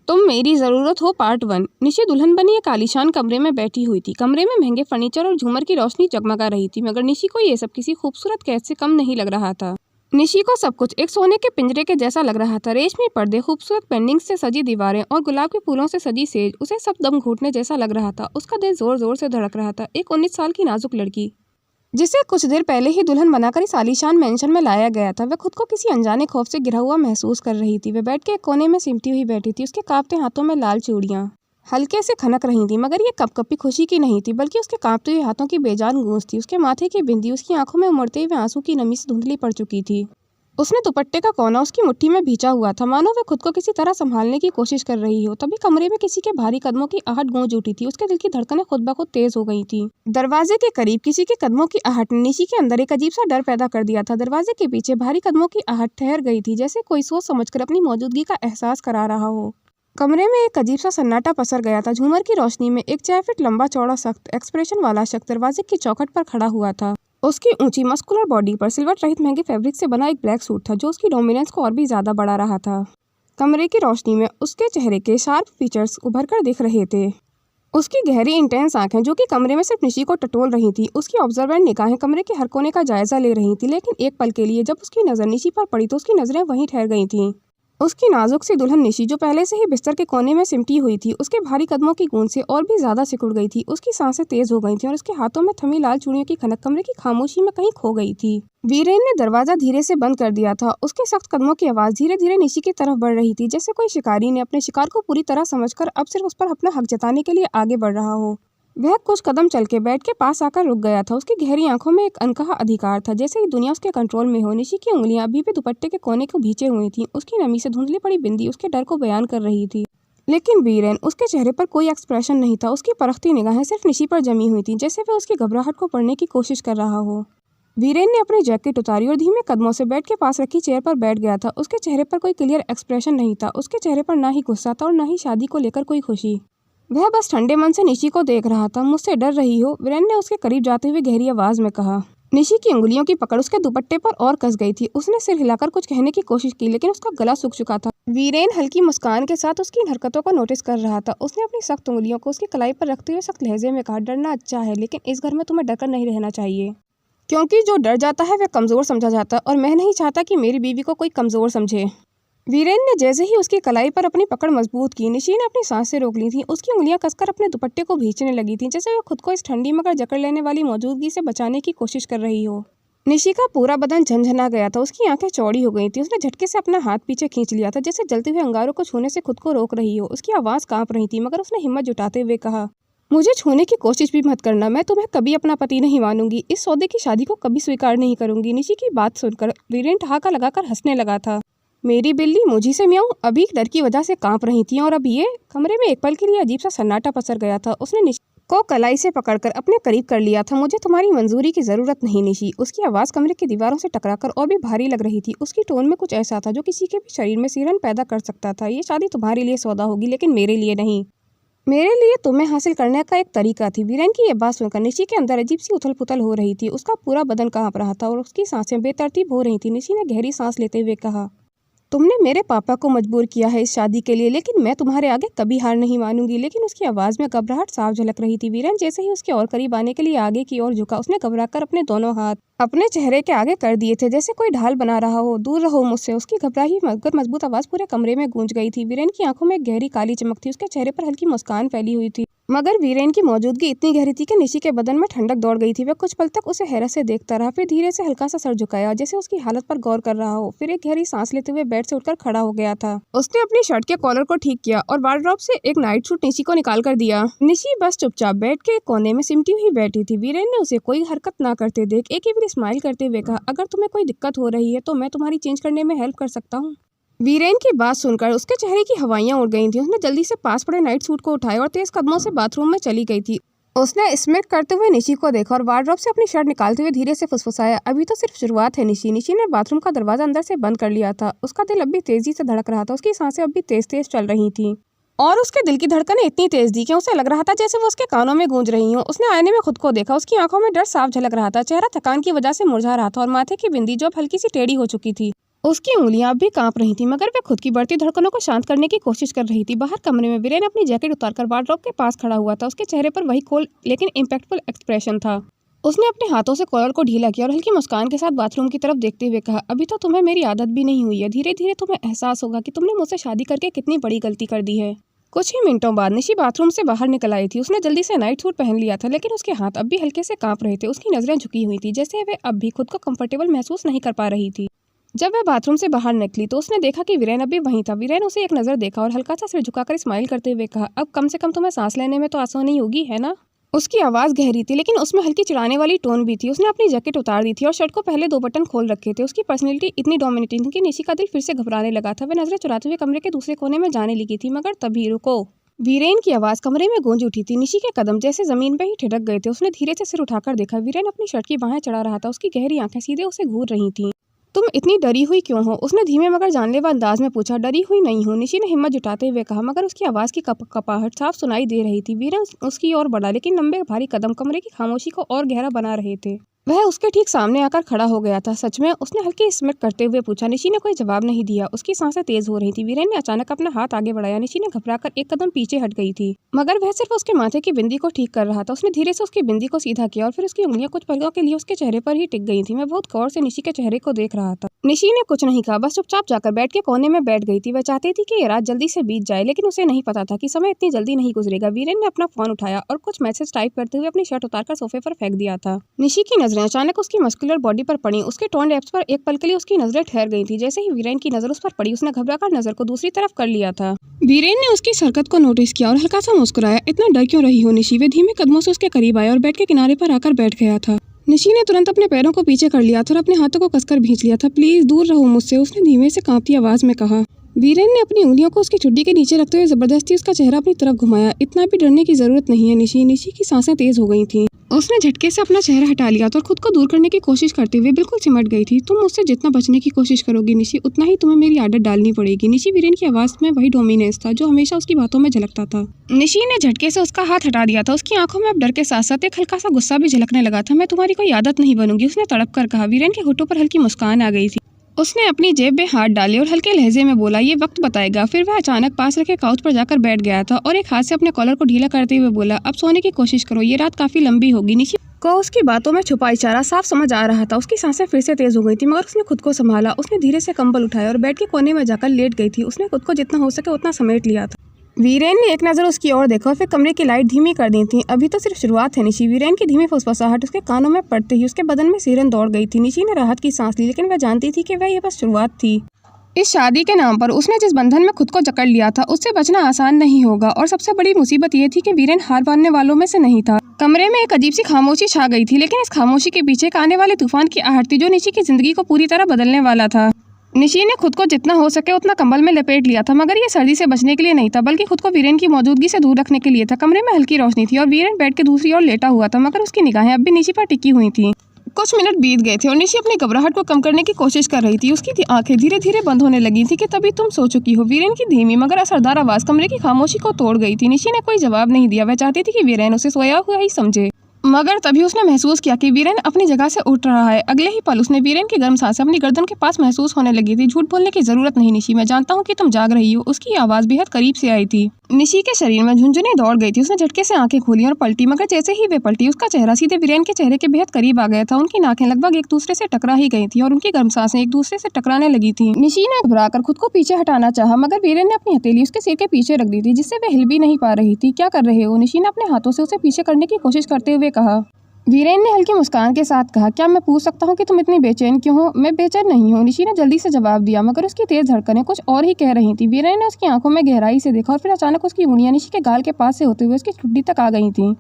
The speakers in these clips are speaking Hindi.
तुम मेरी ज़रूरत हो पार्ट 1। निशी दुल्हन बनी एक आलीशान कमरे में बैठी हुई थी। कमरे में महंगे फर्नीचर और झूमर की रोशनी जगमगा रही थी, मगर निशी को ये सब किसी खूबसूरत कैद से कम नहीं लग रहा था। निशी को सब कुछ एक सोने के पिंजरे के जैसा लग रहा था। रेशमी पर्दे, खूबसूरत पेंडिंग्स से सजी दीवारें और गुलाब के फूलों से सजी सेज उसे सब दम घुटने जैसा लग रहा था। उसका दिल जोर जोर से धड़क रहा था। एक 19 साल की नाजुक लड़की, जिसे कुछ देर पहले ही दुल्हन बनाकर इस आलीशान मेंशन में लाया गया था, वह खुद को किसी अनजाने खौफ से घिरा हुआ महसूस कर रही थी। वह बेड के एक कोने में सिमटी हुई बैठी थी। उसके कांपते हाथों में लाल चूड़ियां हल्के से खनक रही थी, मगर ये कपकपी खुशी की नहीं थी, बल्कि उसके कांपते हुए हाथों की बेजान गूंज थी। उसके माथे की बिंदी उसकी आंखों में उमड़ते हुए आंसू की नमी से धुंधली पड़ चुकी थी। उसने दुपट्टे का कोना उसकी मुट्ठी में भींचा हुआ था, मानो वह खुद को किसी तरह संभालने की कोशिश कर रही हो। तभी कमरे में किसी के भारी कदमों की आहट गूंज उठी थी। उसके दिल की धड़कनें खुद ब खुद तेज हो गई थी। दरवाजे के करीब किसी के कदमों की आहट ने निशी के अंदर एक अजीब सा डर पैदा कर दिया था। दरवाजे के पीछे भारी कदमों की आहट ठहर गई थी, जैसे कोई सोच समझकर अपनी मौजूदगी का एहसास करा रहा हो। कमरे में एक अजीब सा सन्नाटा पसर गया था। झूमर की रोशनी में एक 4 फीट लंबा चौड़ा सख्त एक्सप्रेशन वाला शख्स दरवाजे की चौखट पर खड़ा हुआ था। उसकी ऊंची मस्कुलर बॉडी पर सिल्वर रहित महंगे फैब्रिक से बना एक ब्लैक सूट था, जो उसकी डोमिनेंस को और भी ज्यादा बढ़ा रहा था। कमरे की रोशनी में उसके चेहरे के शार्प फीचर्स उभर कर दिख रहे थे। उसकी गहरी इंटेंस आंखें, जो कि कमरे में सिर्फ निशी को टटोल रही थी, उसकी ऑब्जर्वेंट निगाहें कमरे के हर कोने का जायजा ले रही थी। लेकिन एक पल के लिए जब उसकी नज़र निशी पर पड़ी तो उसकी नजरें वहीं ठहर गई थीं। उसकी नाजुक सी दुल्हन निशी, जो पहले से ही बिस्तर के कोने में सिमटी हुई थी, उसके भारी कदमों की गूंज से और भी ज्यादा सिकुड़ गई थी। उसकी सांसें तेज हो गई थीं और उसके हाथों में थमी लाल चूड़ियों की खनक कमरे की खामोशी में कहीं खो गई थी। वीरेन ने दरवाजा धीरे से बंद कर दिया था। उसके सख्त कदमों की आवाज धीरे धीरे निशी की तरफ बढ़ रही थी, जैसे कोई शिकारी ने अपने शिकार को पूरी तरह समझकर अब सिर्फ उस पर अपना हक जताने के लिए आगे बढ़ रहा हो। वह कुछ कदम चल के बेड के पास आकर रुक गया था। उसकी गहरी आंखों में एक अनकहा अधिकार था, जैसे ही दुनिया उसके कंट्रोल में हो। निशी की उंगलियां अभी भी दुपट्टे के कोने को भींचे हुई थीं। उसकी नमी से धुंधली पड़ी बिंदी उसके डर को बयान कर रही थी। लेकिन वीरेन, उसके चेहरे पर कोई एक्सप्रेशन नहीं था। उसकी परखती निगाहें सिर्फ निशी पर जमी हुई थीं, जैसे वह उसकी घबराहट को पढ़ने की कोशिश कर रहा हो। वीरेन ने अपनी जैकेट उतारी और धीमे कदमों से बेड के पास रखी चेयर पर बैठ गया था। उसके चेहरे पर कोई क्लियर एक्सप्रेशन नहीं था। उसके चेहरे पर ना ही गुस्सा था और ना ही शादी को लेकर कोई खुशी। वह बस ठंडे मन से निशी को देख रहा था। मुझसे डर रही हो? वीरेन ने उसके करीब जाते हुए गहरी आवाज में कहा। निशी की उंगलियों की पकड़ उसके दुपट्टे पर और कस गई थी। उसने सिर हिलाकर कुछ कहने की कोशिश की, लेकिन उसका गला सूख चुका था। वीरेन हल्की मुस्कान के साथ उसकी इन हरकतों को नोटिस कर रहा था। उसने अपनी सख्त उंगलियों को उसकी कलाई पर रखते हुए सख्त लहजे में कहा, डरना अच्छा है, लेकिन इस घर में तुम्हें डरकर नहीं रहना चाहिए, क्योंकि जो डर जाता है वह कमजोर समझा जाता है, और मैं नहीं चाहता कि मेरी बीवी को कोई कमजोर समझे। वीरेन ने जैसे ही उसकी कलाई पर अपनी पकड़ मजबूत की, निशी ने अपनी सांसें रोक ली थीं। उसकी उंगलियां कसकर अपने दुपट्टे को भींचने लगी थीं, जैसे वह खुद को इस ठंडी मगर जकड़ लेने वाली मौजूदगी से बचाने की कोशिश कर रही हो। निशी का पूरा बदन झंझना गया था। उसकी आंखें चौड़ी हो गई थी। उसने झटके से अपना हाथ पीछे खींच लिया था, जैसे जलते हुए अंगारों को छूने से खुद को रोक रही हो। उसकी आवाज़ कांप रही थी, मगर उसने हिम्मत जुटाते हुए कहा, मुझे छूने की कोशिश भी मत करना। मैं तुम्हें कभी अपना पति नहीं मानूंगी। इस सौदे की शादी को कभी स्वीकार नहीं करूंगी। निशी की बात सुनकर वीरेन ठहाका लगाकर हंसने लगा था। मेरी बिल्ली मुझी से म्याऊं। अभी डर की वजह से कांप रही थी और अब ये। कमरे में एक पल के लिए अजीब सा सन्नाटा पसर गया था। उसने निशी को कलाई से पकड़कर अपने करीब कर लिया था। मुझे तुम्हारी मंजूरी की जरूरत नहीं निशी। उसकी आवाज़ कमरे की दीवारों से टकराकर और भी भारी लग रही थी। उसकी टोन में कुछ ऐसा था जो किसी के भी शरीर में सिरहन पैदा कर सकता था। ये शादी तुम्हारे लिए सौदा होगी, लेकिन मेरे लिए नहीं। मेरे लिए तुम्हें हासिल करने का एक तरीका थी। वीरेन की यह बात सुनकर निशी के अंदर अजीब सी उथल पुथल हो रही थी। उसका पूरा बदन कांप रहा था और उसकी सांसें बेतरतीब हो रही थी। निशी ने गहरी सांस लेते हुए कहा, तुमने मेरे पापा को मजबूर किया है इस शादी के लिए, लेकिन मैं तुम्हारे आगे कभी हार नहीं मानूंगी। लेकिन उसकी आवाज़ में घबराहट साफ झलक रही थी। वीरेन जैसे ही उसके और करीब आने के लिए आगे की ओर झुका, उसने घबराकर अपने दोनों हाथ अपने चेहरे के आगे कर दिए थे, जैसे कोई ढाल बना रहा हो। दूर रहो मुझसे। उसकी घबराई मगर मजबूत आवाज़ पूरे कमरे में गूंज गई थी। वीरेन की आंखों में गहरी काली चमक थी। उसके चेहरे पर हल्की मुस्कान फैली हुई थी, मगर वीरेन की मौजूदगी इतनी गहरी थी कि निशी के बदन में ठंडक दौड़ गई थी। वह कुछ पल तक उसे हैरत से देखता रहा, फिर धीरे से हल्का सा सर झुकाया, जैसे उसकी हालत पर गौर कर रहा हो। फिर एक गहरी सांस लेते हुए बेड से उठकर खड़ा हो गया था। उसने अपनी शर्ट के कॉलर को ठीक किया और वार्डरोब से एक नाइट सूट निशी को निकाल कर दिया। निशी बस चुपचाप बेड के एक कोने में सिमटी हुई बैठी थी। वीरेन ने उसे कोई हरकत ना करते देख एक ही बार स्माइल करते हुए कहा, अगर तुम्हें कोई दिक्कत हो रही है तो मैं तुम्हारी चेंज करने में हेल्प कर सकता हूँ। वीरेन की बात सुनकर उसके चेहरे की हवाइयां उड़ गई थी। उसने जल्दी से पास पड़े नाइट सूट को उठाया और तेज कदमों से बाथरूम में चली गई थी। उसने स्मित करते हुए निशी को देखा और वार्डरोब से अपनी शर्ट निकालते हुए धीरे से फुसफुसाया, अभी तो सिर्फ शुरुआत है निशी। निशी ने बाथरूम का दरवाजा अंदर से बंद कर लिया था। उसका दिल अब भी तेजी से धड़क रहा था। उसकी सांसें अब भी तेज तेज चल रही थी और उसके दिल की धड़कनें इतनी तेज थी कि उसे लग रहा था जैसे वो उसके कानों में गूंज रही हो। उसने आईने में खुद को देखा। उसकी आंखों में डर साफ झलक रहा था। चेहरा थकान की वजह से मुरझा रहा था और माथे की बिंदी जो अब हल्की सी टेढ़ी हो चुकी थी उसकी उंगलियां अब भी कांप रही थी, मगर वह खुद की बढ़ती धड़कनों को शांत करने की कोशिश कर रही थी। बाहर कमरे में वीरेन अपनी जैकेट उतारकर वार्डरोब के पास खड़ा हुआ था। उसके चेहरे पर वही कोल्ड लेकिन इम्पैक्टफुल एक्सप्रेशन था। उसने अपने हाथों से कॉलर को ढीला किया और हल्की मुस्कान के साथ बाथरूम की तरफ देखते हुए कहा, अभी तो तुम्हें मेरी आदत भी नहीं हुई है। धीरे धीरे तुम्हें एहसास होगा कि तुमने मुझसे शादी करके कितनी बड़ी गलती कर दी है। कुछ ही मिनटों बाद निशी बाथरूम से बाहर निकल आई थी। उसने जल्दी से नाइट सूट पहन लिया था, लेकिन उसके हाथ अब भी हल्के से कांप रहे थे। उसकी नजरें झुकी हुई थी, जैसे वे अब भी खुद को कंफर्टेबल महसूस नहीं कर पा रही थी। जब वह बाथरूम से बाहर निकली तो उसने देखा कि वीरेन अभी वहीं था। वीरेन उसे एक नज़र देखा और हल्का सा सिर झुकाकर स्माइल करते हुए कहा, अब कम से कम तुम्हें सांस लेने में तो आसानी होगी, है ना? उसकी आवाज़ गहरी थी, लेकिन उसमें हल्की चिढ़ाने वाली टोन भी थी। उसने अपनी जैकेट उतार दी थी और शर्ट को पहले 2 बटन खोल रखे थे। उसकी पर्सनैलिटी इतनी डोमिनेटिंग थी कि निशी का दिल फिर से घबराने लगा था। वह नजरें चुराते हुए कमरे के दूसरे कोने में जाने लगी थी, मगर तभी रुको। वीरेन की आवाज़ कमरे में गूंज उठी थी। निशी के कदम जैसे जमीन पर ही ठिठक गए थे। उसने धीरे से सिर उठाकर देखा। वीरेन अपनी शर्ट की बाहें चढ़ा रहा था। उसकी गहरी आंखें सीधे उसे घूर रही थीं। तुम इतनी डरी हुई क्यों हो? उसने धीमे मगर जानलेवा अंदाज में पूछा। डरी हुई नहीं हूँ, निशी ने हिम्मत जुटाते हुए कहा, मगर उसकी आवाज़ की कपाहट साफ सुनाई दे रही थी। वीरेन उसकी ओर बढ़ा, लेकिन लंबे भारी कदम कमरे की खामोशी को और गहरा बना रहे थे। वह उसके ठीक सामने आकर खड़ा हो गया था। सच में? उसने हल्की स्मित करते हुए पूछा। निशी ने कोई जवाब नहीं दिया। उसकी सांसें तेज हो रही थी। वीरेन ने अचानक अपना हाथ आगे बढ़ाया। निशी ने घबराकर एक कदम पीछे हट गई थी, मगर वह सिर्फ उसके माथे की बिंदी को ठीक कर रहा था। उसने धीरे से उसकी बिंदी को सीधा किया और फिर उसकी उंगलियां कुछ पलों के लिए उसके चेहरे पर ही टिक गई थी। मैं बहुत गौर से निशी के चेहरे को देख रहा था। निशी ने कुछ नहीं कहा, बस चुपचाप जाकर बेड के कोने में बैठ गई थी। वह चाहती थी कि ये रात जल्दी से बीत जाए, लेकिन उसे नहीं पता था कि समय इतनी जल्दी नहीं गुजरेगा। वीरेन ने अपना फोन उठाया और कुछ मैसेज टाइप करते हुए अपनी शर्ट उतारकर सोफे पर फेंक दिया था। निशी की नजरें अचानक उसकी मस्कुलर बॉडी पर पड़ी। उसके टोन डेप्स पर एक पल के लिए उसकी नजरें ठहर गई थी। जैसे ही वीरेन की नजर उस पर पड़ी, उसने घबराकर नजर को दूसरी तरफ कर लिया था। वीरेन ने उसकी हरकत को नोटिस किया और हल्का सा मुस्कुराया। इतना डर क्यों रही हो निशी? वे धीमे कदमों से उसके करीब आया और बेड के किनारे पर आकर बैठ गया था। निशी ने तुरंत अपने पैरों को पीछे कर लिया था और अपने हाथों को कसकर भींच लिया था। प्लीज दूर रहो मुझसे, उसने धीमे से कांपती आवाज में कहा। वीरेन ने अपनी उंगलियों को उसकी चुड्डी के नीचे रखते हुए जबरदस्ती उसका चेहरा अपनी तरफ घुमाया। इतना भी डरने की जरूरत नहीं है निशी। निशी की सांसें तेज हो गई थीं। उसने झटके से अपना चेहरा हटा लिया था और खुद को दूर करने की कोशिश करते हुए बिल्कुल सिमट गई थी। तुम मुझसे जितना बचने की कोशिश करोगी निशी, उतना ही तुम्हें मेरी आदत डालनी पड़ेगी। निशी, वीरेन की आवाज में वही डोमिनेंस था जो हमेशा उसकी बातों में झलकता था। निशी ने झटके से उसका हाथ हटा दिया था। उसकी आंखों में अब डर के साथ साथ एक हल्का सा गुस्सा भी झलकने लगा था। मैं तुम्हारी कोई आदत नहीं बनूंगी, उसने तड़प कर कहा। वीरेन के होठों पर हल्की मुस्कान आ गई थी। उसने अपनी जेब में हाथ डाले और हल्के लहजे में बोला, ये वक्त बताएगा। फिर वह अचानक पास रखे काउच पर जाकर बैठ गया था और एक हाथ से अपने कॉलर को ढीला करते हुए बोला, अब सोने की कोशिश करो, ये रात काफी लंबी होगी। निशी को उसकी बातों में छुपा इशारा साफ समझ आ रहा था। उसकी सांसें फिर से तेज हो गई थी, मगर उसने खुद को संभाला। उसने धीरे से कंबल उठाया और बेड के कोने में जाकर लेट गई थी। उसने खुद को जितना हो सके उतना समेट लिया था। वीरेन ने एक नज़र उसकी ओर देखा और फिर कमरे की लाइट धीमी कर दी थी। अभी तो सिर्फ शुरुआत है निशी। वीरेन की धीमी फुसफुसाहट उसके कानों में पड़ते ही उसके बदन में सिरन दौड़ गई थी। निशी ने राहत की सांस ली, लेकिन वह जानती थी कि वह ये बस शुरुआत थी। इस शादी के नाम पर उसने जिस बंधन में खुद को जकड़ लिया था, उससे बचना आसान नहीं होगा। और सबसे बड़ी मुसीबत ये थी कि वीरेन हार मानने वालों में से नहीं था। कमरे में एक अजीब सी खामोशी छा गई थी, लेकिन इस खामोशी के पीछे एक आने वाले तूफान की आहट थी जो निशी की जिंदगी को पूरी तरह बदलने वाला था। निशी ने खुद को जितना हो सके उतना कंबल में लपेट लिया था, मगर ये सर्दी से बचने के लिए नहीं था, बल्कि खुद को वीरेन की मौजूदगी से दूर रखने के लिए था। कमरे में हल्की रोशनी थी और वीरेन बेड के दूसरी ओर लेटा हुआ था, मगर उसकी निगाहें अब भी निशी पर टिकी हुई थीं। कुछ मिनट बीत गए थे और निशी अपनी घबराहट को कम करने की कोशिश कर रही थी। उसकी आंखें धीरे धीरे बंद होने लगी थी कि तभी तुम सो चुकी हो। वीरेन की धीमी मगर असरदार आवाज कमरे की खामोशी को तोड़ गई थी। निशी ने कोई जवाब नहीं दिया। वह चाहती थी कि वीरेन उसे सोया हुआ ही समझे, मगर तभी उसने महसूस किया कि वीरेन अपनी जगह से उठ रहा है। अगले ही पल उसने वीरेन की गर्म सांसें अपनी गर्दन के पास महसूस होने लगी थी। झूठ बोलने की जरूरत नहीं निशी, मैं जानता हूँ कि तुम जाग रही हो। उसकी आवाज बेहद करीब से आई थी। निशी के शरीर में झुंझुनी दौड़ गई थी। उसने झटके से आंखें खोली और पलटी, मगर जैसे ही वे पलटी उसका चेहरा सीधे वीरेन के चेहरे के बेहद करीब आ गया था। उनकी नाकें लगभग एक दूसरे से टकरा ही गई थी और उनकी गर्म सांसें एक दूसरे से टकराने लगी थी। निशी ने घबराकर खुद को पीछे हटाना चाहा, मगर वीरेन ने अपनी हथेली उसके सिर के पीछे रख दी थी, जिससे वह हिल भी नहीं पा रही थी। क्या कर रहे हो? निशी ने अपने हाथों से उसे पीछे करने की कोशिश करते हुए कहा। वीरेन ने हल्की मुस्कान के साथ कहा, क्या मैं पूछ सकता हूँ कि तुम इतनी बेचैन क्यों हो? मैं बेचैन नहीं हूँ, निशी ने जल्दी से जवाब दिया, मगर उसकी तेज धड़कनें कुछ और ही कह रही थी। वीरेन ने उसकी आंखों में गहराई से देखा और फिर अचानक उसकी उंगलियां निशी के गाल के पास से होते हुए उसकी ठुड्डी तक आ गई थीं।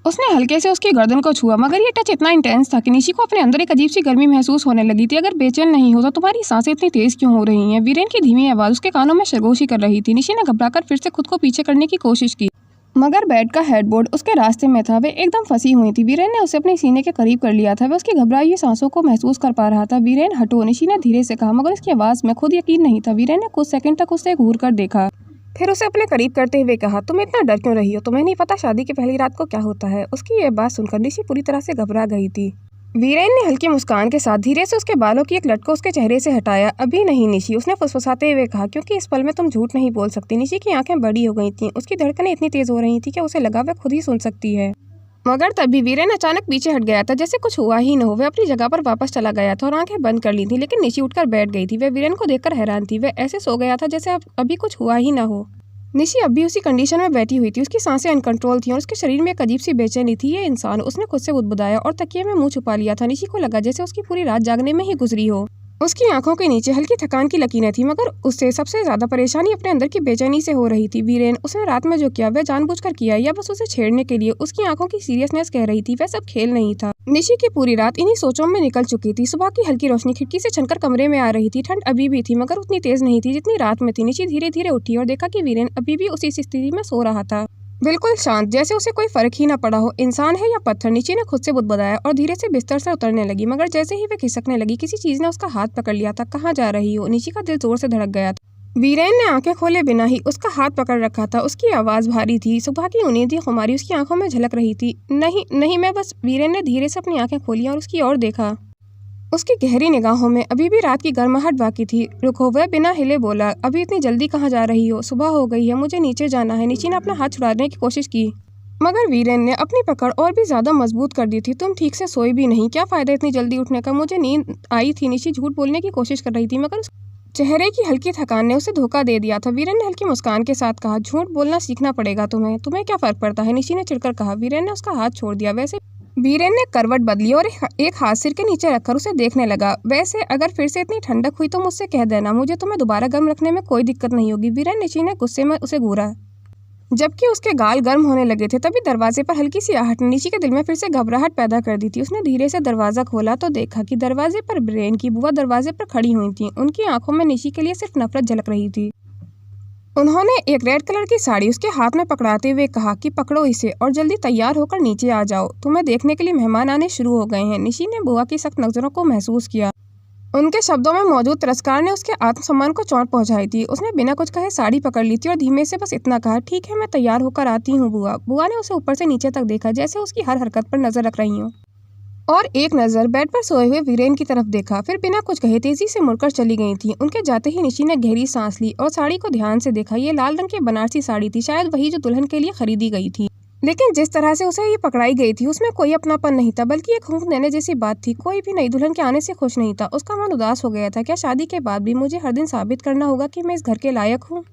उसने हल्के से उसकी गर्दन को छुआ, मगर ये टच इतना इंटेंस था कि निशी को अपने अंदर एक अजीब सी गर्मी महसूस होने लगी थी। अगर बेचैन नहीं हो तो तुम्हारी सांसें इतनी तेज क्यों हो रही हैं? वीरेन की धीमी आवाज उसके कानों में सरगोशी कर रही थी। निशी ने घबराकर फिर से खुद को पीछे करने की कोशिश की, मगर बेड का हेडबोर्ड उसके रास्ते में था। वे एकदम फंसी हुई थी। वीरेन ने उसे अपने सीने के करीब कर लिया था। वह उसकी घबराई हुई सांसों को महसूस कर पा रहा था। वीरेन हटो, निशी ने धीरे से कहा, मगर उसकी आवाज़ में खुद यकीन नहीं था। वीरेन ने कुछ सेकंड तक उसे घूर कर देखा, फिर उसे अपने करीब करते हुए कहा, तुम इतना डर क्यों रही हो? तुम्हें नहीं पता शादी की पहली रात को क्या होता है? उसकी यह बात सुनकर निशी पूरी तरह से घबरा गई थी। वीरेन ने हल्की मुस्कान के साथ धीरे से उसके बालों की एक लट को उसके चेहरे से हटाया। अभी नहीं निशी, उसने फुसफुसाते हुए कहा, क्योंकि इस पल में तुम झूठ नहीं बोल सकती। निशी की आंखें बड़ी हो गई थीं, उसकी धड़कनें इतनी तेज हो रही थी कि उसे लगा वह खुद ही सुन सकती है। मगर तभी वीरेन अचानक पीछे हट गया था, जैसे कुछ हुआ ही न हो। वह अपनी जगह पर वापस चला गया था और आंखें बंद कर ली थी, लेकिन निशी उठकर बैठ गई थी। वह वीरेन को देखकर हैरान थी। वह ऐसे सो गया था जैसे अब अभी कुछ हुआ ही न हो। निशी अब भी उसी कंडीशन में बैठी हुई थी। उसकी सांसें अनकंट्रोल थीं और उसके शरीर में एक अजीब सी बेचैनी थी। ये इंसान, उसने खुद से बुदबुदाया और तकिए में मुंह छुपा लिया था। निशी को लगा जैसे उसकी पूरी रात जागने में ही गुजरी हो। उसकी आंखों के नीचे हल्की थकान की लकीरें थी, मगर उससे सबसे ज्यादा परेशानी अपने अंदर की बेचैनी से हो रही थी। वीरेन, उसने रात में जो किया वह जानबूझकर किया या बस उसे छेड़ने के लिए? उसकी आंखों की सीरियसनेस कह रही थी वह सब खेल नहीं था। निशी की पूरी रात इन्हीं सोचों में निकल चुकी थी। सुबह की हल्की रोशनी खिड़की से छनकर कमरे में आ रही थी। ठंड अभी भी थी, मगर उतनी तेज नहीं थी जितनी रात में थी। निशी धीरे धीरे उठी और देखा कि वीरेन अभी भी उसी स्थिति में सो रहा था, बिल्कुल शांत, जैसे उसे कोई फर्क ही ना पड़ा हो। इंसान है या पत्थर? निशी ने खुद से बुदबुदाया और धीरे से बिस्तर से उतरने लगी। मगर जैसे ही वह खिसकने लगी, किसी चीज ने उसका हाथ पकड़ लिया था। कहाँ जा रही हो? निशी का दिल जोर से धड़क गया था। वीरेन ने आंखें खोले बिना ही उसका हाथ पकड़ रखा था। उसकी आवाज भारी थी, सुबह की उन्नीदी खुमारी उसकी आंखों में झलक रही थी। नहीं नहीं, मैं बस। वीरेन ने धीरे से अपनी आंखें खोली और उसकी ओर देखा। उसकी गहरी निगाहों में अभी भी रात की गर्माहट बाकी थी। रुको, वह बिना हिले बोला। अभी इतनी जल्दी कहाँ जा रही हो? सुबह हो गई है, मुझे नीचे जाना है। निशी ने अपना हाथ छुड़ाने की कोशिश की, मगर वीरेन ने अपनी पकड़ और भी ज्यादा मजबूत कर दी थी। तुम ठीक से सोई भी नहीं, क्या फायदा इतनी जल्दी उठने का? मुझे नींद आई थी। निशी झूठ बोलने की कोशिश कर रही थी, मगर उस चेहरे की हल्की थकान ने उसे धोखा दे दिया था। वीरेन ने हल्की मुस्कान के साथ कहा, झूठ बोलना सीखना पड़ेगा तुम्हें। तुम्हें क्या फर्क पड़ता है? निशी ने चिढ़कर कहा। वीरेन ने उसका हाथ छोड़ दिया। वैसे वीरेन ने करवट बदली और एक हाथ सिर के नीचे रखकर उसे देखने लगा। वैसे अगर फिर से इतनी ठंडक हुई तो मुझसे कह देना, मुझे तुम्हें दोबारा गर्म रखने में कोई दिक्कत नहीं होगी। वीरेन, निशी ने गुस्से में उसे घूरा, जबकि उसके गाल गर्म होने लगे थे। तभी दरवाजे पर हल्की सी आहट ने निशी के दिल में फिर से घबराहट पैदा कर दी थी। उसने धीरे से दरवाजा खोला तो देखा कि दरवाजे पर वीरेन की बुआ दरवाजे पर खड़ी हुई थी। उनकी आंखों में निशी के लिए सिर्फ नफरत झलक रही थी। उन्होंने एक रेड कलर की साड़ी उसके हाथ में पकड़ाते हुए कहा कि पकड़ो इसे और जल्दी तैयार होकर नीचे आ जाओ, तुम्हें देखने के लिए मेहमान आने शुरू हो गए हैं। निशी ने बुआ की सख्त नजरों को महसूस किया। उनके शब्दों में मौजूद तिरस्कार ने उसके आत्मसम्मान को चोट पहुंचाई थी। उसने बिना कुछ कहे साड़ी पकड़ ली थी और धीमे से बस इतना कहा, ठीक है, मैं तैयार होकर आती हूँ बुआ। बुआ ने उसे ऊपर से नीचे तक देखा, जैसे उसकी हर हरकत पर नजर रख रही हूँ, और एक नज़र बेड पर सोए हुए वीरेन की तरफ देखा। फिर बिना कुछ कहे तेजी से मुड़कर चली गई थी। उनके जाते ही निशी ने गहरी सांस ली और साड़ी को ध्यान से देखा। ये लाल रंग की बनारसी साड़ी थी, शायद वही जो दुल्हन के लिए खरीदी गई थी। लेकिन जिस तरह से उसे ये पकड़ाई गई थी उसमें कोई अपनापन नहीं था, बल्कि एक हुंक देने जैसी बात थी। कोई भी नई दुल्हन के आने से खुश नहीं था। उसका मन उदास हो गया था। क्या शादी के बाद भी मुझे हर दिन साबित करना होगा कि मैं इस घर के लायक हूँ?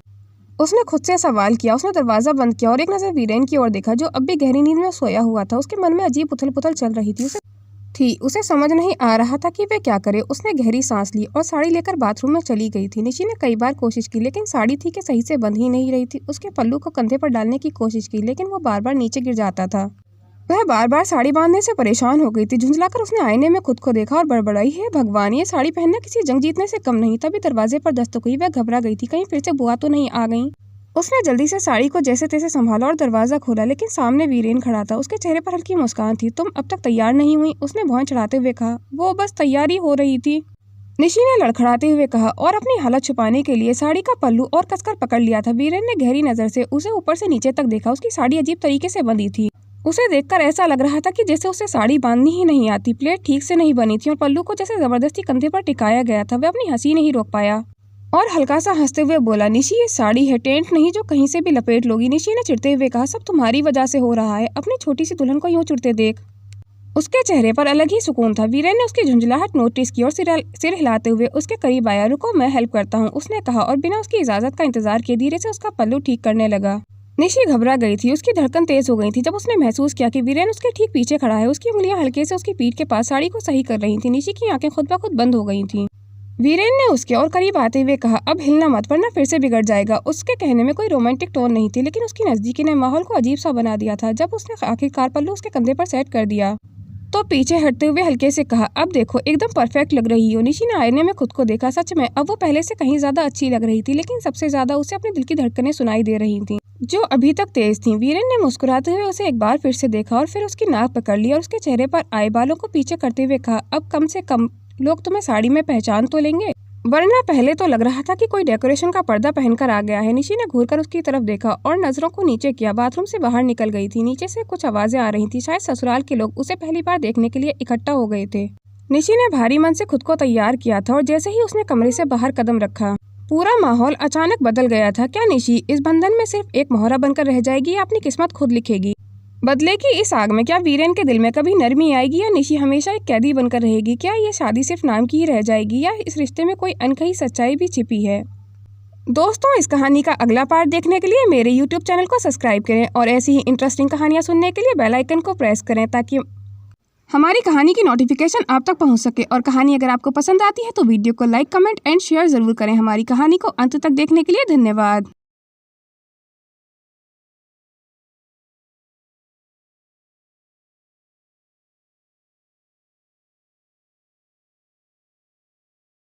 उसने खुद से सवाल किया। उसने दरवाजा बंद किया और एक नज़र वीरेन की ओर देखा, जो अब भी गहरी नींद में सोया हुआ था। उसके मन में अजीब उथल पुथल चल रही थी। उसे समझ नहीं आ रहा था कि वह क्या करे। उसने गहरी सांस ली और साड़ी लेकर बाथरूम में चली गई थी। निशी ने कई बार कोशिश की, लेकिन साड़ी थी कि सही से बंध ही नहीं रही थी। उसके पल्लू को कंधे पर डालने की कोशिश की, लेकिन वो बार बार नीचे गिर जाता था। वह बार बार साड़ी बांधने से परेशान हो गई थी। झुंझलाकर उसने आईने में खुद को देखा और बड़बड़ाई, हे भगवान, ये साड़ी पहनना किसी जंग जीतने से कम नहीं। तभी दरवाजे पर दस्तक हुई। वह घबरा गई थी, कहीं फिर से बुआ तो नहीं आ गई। उसने जल्दी से साड़ी को जैसे तैसे संभाला और दरवाजा खोला, लेकिन सामने वीरेन खड़ा था। उसके चेहरे पर हल्की मुस्कान थी। तुम अब तक तैयार नहीं हुई? उसने भौं चढ़ाते हुए कहा। वो बस तैयारी हो रही थी, निशी ने लड़खड़ाते हुए कहा, और अपनी हालत छुपाने के लिए साड़ी का पल्लू और कसकर पकड़ लिया था। वीरेन ने गहरी नजर से उसे ऊपर से नीचे तक देखा। उसकी साड़ी अजीब तरीके से बंधी थी। उसे देखकर ऐसा लग रहा था कि जैसे उसे साड़ी बांधनी ही नहीं आती। प्लेट ठीक से नहीं बनी थी और पल्लू को जैसे जबरदस्ती कंधे पर टिकाया गया था। वह अपनी हंसी नहीं रोक पाया और हल्का सा हंसते हुए बोला, निशी, ये साड़ी है, टेंट नहीं जो कहीं से भी लपेट लोगी। निशी ने चिढ़ते हुए कहा, सब तुम्हारी वजह से हो रहा है। अपनी छोटी सी दुल्हन को यूं चिढ़ते देख उसके चेहरे पर अलग ही सुकून था। वीरेन ने उसकी झुंझलाहट नोटिस की और सिर हिलाते हुए उसके करीब आया। रुको, मैं हेल्प करता हूँ, उसने कहा और बिना उसकी इजाजत का इंतजार किए धीरे से उसका पल्लू ठीक करने लगा। निशी घबरा गई थी। उसकी धड़कन तेज हो गई थी जब उसने महसूस किया कि वीरेन उसके ठीक पीछे खड़ा है। उसकी उंगलियां हल्के से उसकी पीठ के पास साड़ी को सही कर रही थी। निशी की आंखें खुद ब खुद बंद हो गई थी। वीरेन ने उसके और करीब आते हुए कहा, अब हिलना मत वरना फिर से बिगड़ जाएगा। उसके कहने में कोई रोमांटिक टोन नहीं थी, लेकिन उसकी नजदीकी ने माहौल को अजीब सा बना दिया था। जब उसने आखिरकार पल्लू उसके कंधे पर सेट कर दिया तो पीछे हटते हुए हल्के से कहा, अब देखो, एकदम परफेक्ट लग रही हो। निशी ने आईने में खुद को देखा। सच में अब वो पहले से कहीं ज्यादा अच्छी लग रही थी, लेकिन सबसे ज्यादा उसे अपने दिल की धड़कनें सुनाई दे रही थी, जो अभी तक तेज थीं। वीरेन ने मुस्कुराते हुए उसे एक बार फिर से देखा और फिर उसकी नाक पकड़ ली और उसके चेहरे पर आए बालों को पीछे करते हुए कहा, अब कम से कम लोग तुम्हें साड़ी में पहचान तो लेंगे। वरना पहले तो लग रहा था कि कोई डेकोरेशन का पर्दा पहनकर आ गया है। निशी ने घूरकर उसकी तरफ देखा और नजरों को नीचे किया। बाथरूम से बाहर निकल गई थी। नीचे से कुछ आवाजें आ रही थी। शायद ससुराल के लोग उसे पहली बार देखने के लिए इकट्ठा हो गए थे। निशी ने भारी मन से खुद को तैयार किया था और जैसे ही उसने कमरे से बाहर कदम रखा, पूरा माहौल अचानक बदल गया था। क्या निशी इस बंधन में सिर्फ एक मोहरा बनकर रह जाएगी या अपनी किस्मत खुद लिखेगी? बदलेगी इस आग में? क्या वीरेन के दिल में कभी नरमी आएगी या निशी हमेशा एक कैदी बनकर रहेगी? क्या ये शादी सिर्फ नाम की ही रह जाएगी या इस रिश्ते में कोई अनकही सच्चाई भी छिपी है? दोस्तों, इस कहानी का अगला पार्ट देखने के लिए मेरे YouTube चैनल को सब्सक्राइब करें और ऐसी ही इंटरेस्टिंग कहानियाँ सुनने के लिए बेल आइकन को प्रेस करें ताकि हमारी कहानी की नोटिफिकेशन आप तक पहुंच सके। और कहानी अगर आपको पसंद आती है तो वीडियो को लाइक, कमेंट एंड शेयर जरूर करें। हमारी कहानी को अंत तक देखने के लिए धन्यवाद।